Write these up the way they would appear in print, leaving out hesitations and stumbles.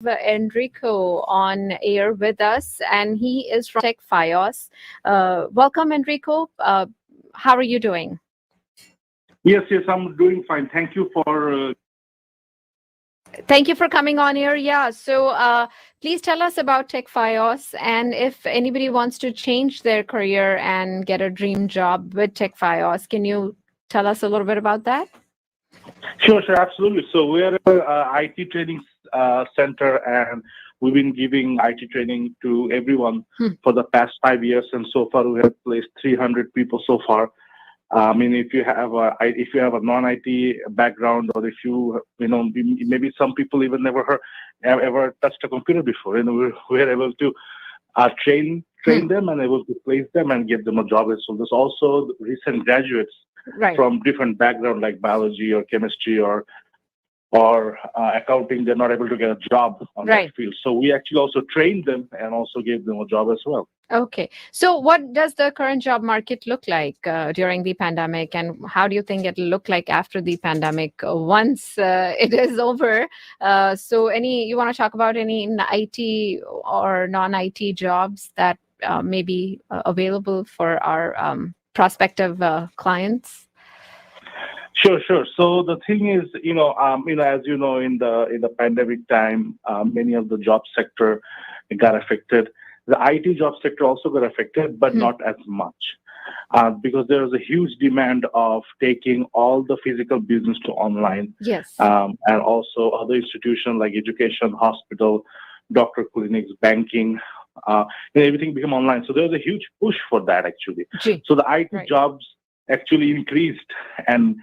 Enrico on air with us, and he is from TechFios. Welcome, Enrico. How are you doing? Yes, I'm doing fine. Thank you for. Thank you for coming on here. Yeah, so please tell us about TechFios, and if anybody wants to change their career and get a dream job with TechFios, can you tell us a little bit about that? Sure, absolutely. So we're a IT training center, and we've been giving IT training to everyone Hmm. for the past 5 years, and so far we have placed 300 people so far. I mean, if you have a non-IT background, or if maybe some people even never have ever touched a computer before, we're able to train Hmm. them and able to place them and get them a job. So there's also recent graduates Right, from different background like biology or chemistry or accounting. They're not able to get a job on that right. field. So we actually also trained them and also gave them a job as well. Okay. So, what does the current job market look like during the pandemic, and how do you think it'll look like after the pandemic once it is over? You want to talk about any IT or non-IT jobs that may be available for our prospective clients? Sure. So the thing is, as you know, in the pandemic time, many of the job sector got affected. The IT job sector also got affected, but Hmm. not as much, because there was a huge demand of taking all the physical business to online, Yes. and also other institutions like education, hospital, doctor clinics, banking. Everything became online. So there was a huge push for that actually. G. So the IT Right. jobs actually increased, and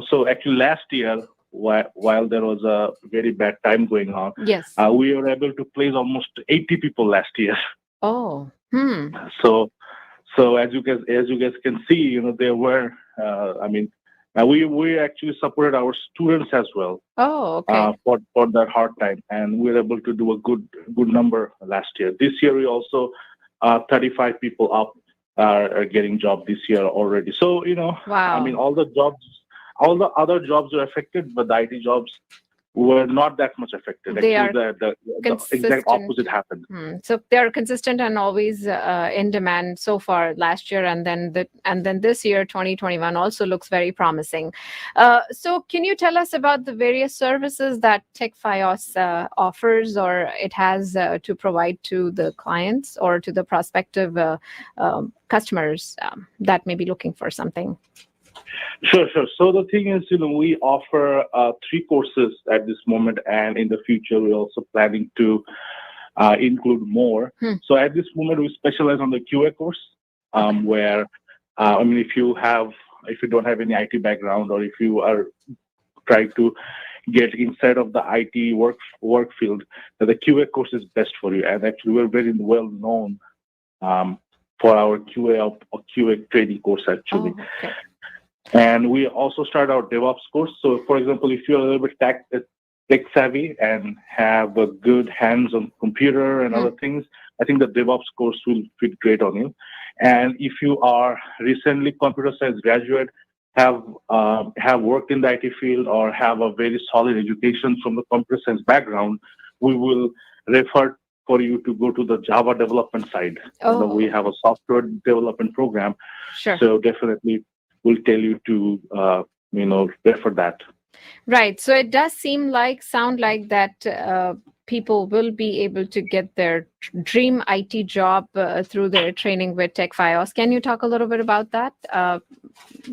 so actually last year, while there was a very bad time going on, Yes. we were able to place almost 80 people last year. Oh. Hmm. So, so as you guys can see, there were, we actually supported our students as well, Oh. Okay. for that hard time, and we were able to do a good number last year. This year we also 35 people up are getting job this year already. So I mean, Wow. all the other jobs are affected, but the IT jobs were not that much affected. They Actually, are the exact consistent. opposite happened. So they're consistent and always in demand so far last year, and then this year 2021 also looks very promising. So can you tell us about the various services that TechFios offers or it has to provide to the clients or to the prospective customers that may be looking for something? Sure. So the thing is, we offer three courses at this moment, and in the future, we're also planning to include more. Hmm. So at this moment, we specialize on the QA course, Okay. where I mean, if you don't have any IT background, or if you are trying to get inside of the IT work field, the QA course is best for you. And actually, we're very well known um, for our QA training course actually. Oh, okay. And we also start our DevOps course. So, for example, if you're a little bit tech savvy and have a good hands on computer and Hmm. other things, I think the DevOps course will fit great on you. And if you are recently computer science graduate, have worked in the IT field, or have a very solid education from the computer science background, we will refer for you to go to the Java development side. We Oh, have a software development program, sure. so definitely we'll tell you to refer that. Right. So it does sound like that people will be able to get their dream IT job through their training with TechFios. Can you talk a little bit about that?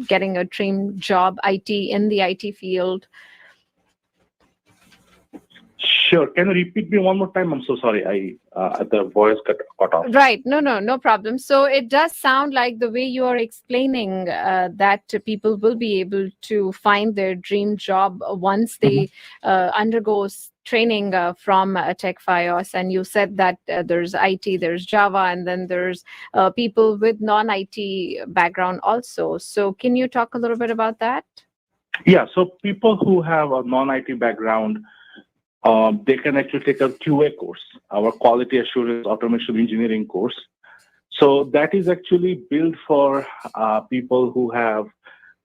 Getting a dream job IT in the IT field. Sure. Can you repeat me one more time? I'm so sorry. The voice got off. Right. No problem. So it does sound like the way you are explaining that people will be able to find their dream job once Mhm. they undergo training from TechFios. And you said that there's IT, there's Java, and then there's people with non-IT background also. So can you talk a little bit about that? Yeah. So people who have a non-IT background, they can actually take a QA course, our Quality Assurance Automation Engineering course. So that is actually built for people who have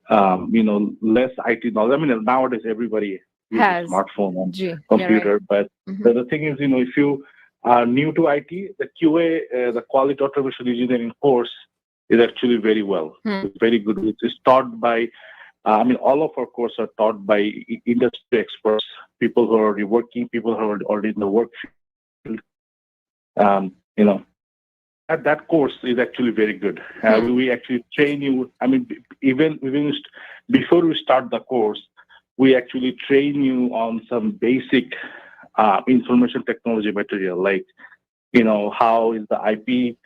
less IT knowledge. I mean, nowadays everybody use a smartphone and You're computer. right. But the thing is, if you are new to IT, the QA, the quality automation engineering course is actually very well. It's very good. It's taught by, all of our courses are taught by industry experts, people who are already working, people who are already in the work field. That course is actually very good. We actually train you. Even before we start the course, we actually train you on some basic information technology material, like how is the IP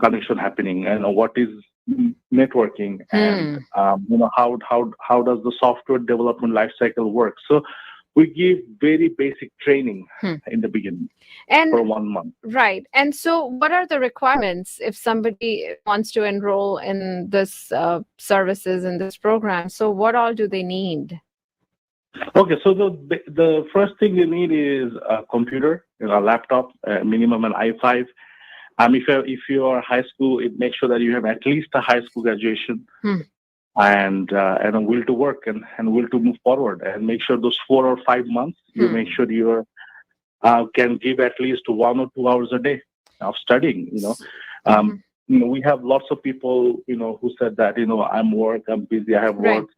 connection happening, and what is networking, and how does the software development lifecycle work. So we give very basic training in the beginning for 1 month. Right. And so what are the requirements if somebody wants to enroll in this services in this program? So what all do they need? Okay, so the first thing you need is a computer, a laptop, minimum an i5. If you are high school, make sure that you have at least a high school graduation. And a will to work and will to move forward, and make sure those 4 or 5 months you make sure you can give at least 1 or 2 hours a day of studying. We have lots of people who said that I'm busy, I have work.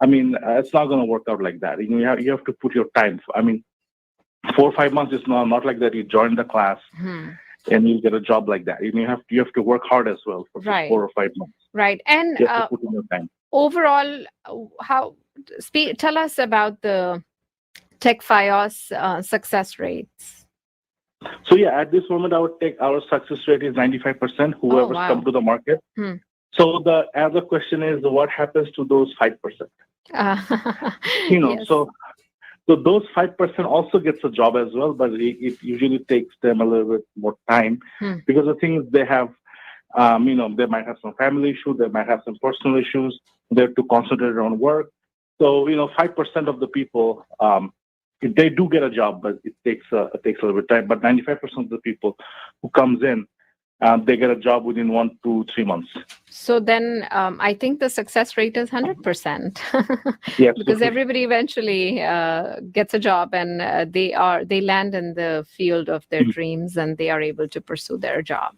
It's not going to work out like that. You have to put your time. 4 or 5 months is not like that. You join the class and you get a job like that. You have to work hard as well for 4 or 5 months. Right. And you have to put in your time. Overall, tell us about the TechFios success rates. So at this moment, our success rate is 95%. Whoever's come to the market. So the other question is, what happens to those 5%? Yes. So those 5% also gets a job as well, but it usually takes them a little bit more time because the thing is they have. They might have some family issues, they might have some personal issues, they have to concentrate on work. So, 5% of the people, they do get a job, but it takes a little bit of time. But 95% of the people who comes in, they get a job within 1 to 3 months. So then I think the success rate is 100%. Yes, because everybody eventually gets a job and they land in the field of their dreams and they are able to pursue their job.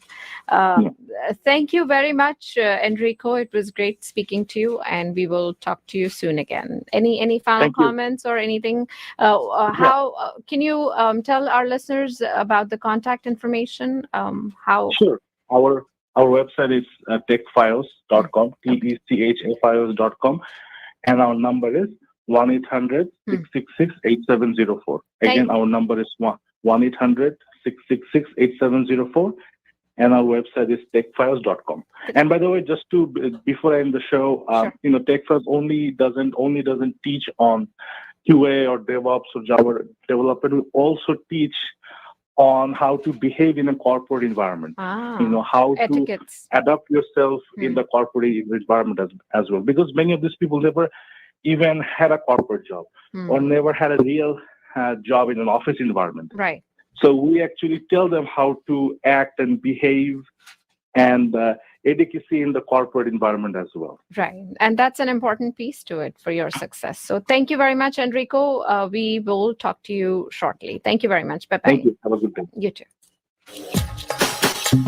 Thank you very much, Enrico. It was great speaking to you, and we will talk to you soon again. Any final comments or anything? How can you tell our listeners about the contact information? Sure. Our website is techfios.com, techfios.com, and our number is 1-800-666-8704. Again, our number is 1-800-666-8704, and our website is techfios.com. And by the way, just before I end the show, TechFios only doesn't teach on QA or DevOps or Java development. We also teach on how to behave in a corporate environment. How etiquettes. To adapt yourself in the corporate environment as well. Because many of these people never even had a corporate job or never had a real job in an office environment. Right. So we actually tell them how to act and behave and adequacy in the corporate environment as well. Right. And that's an important piece to it for your success. So thank you very much, Enrico. We will talk to you shortly. Thank you very much. Bye-bye. Thank you. Have a good day. You too.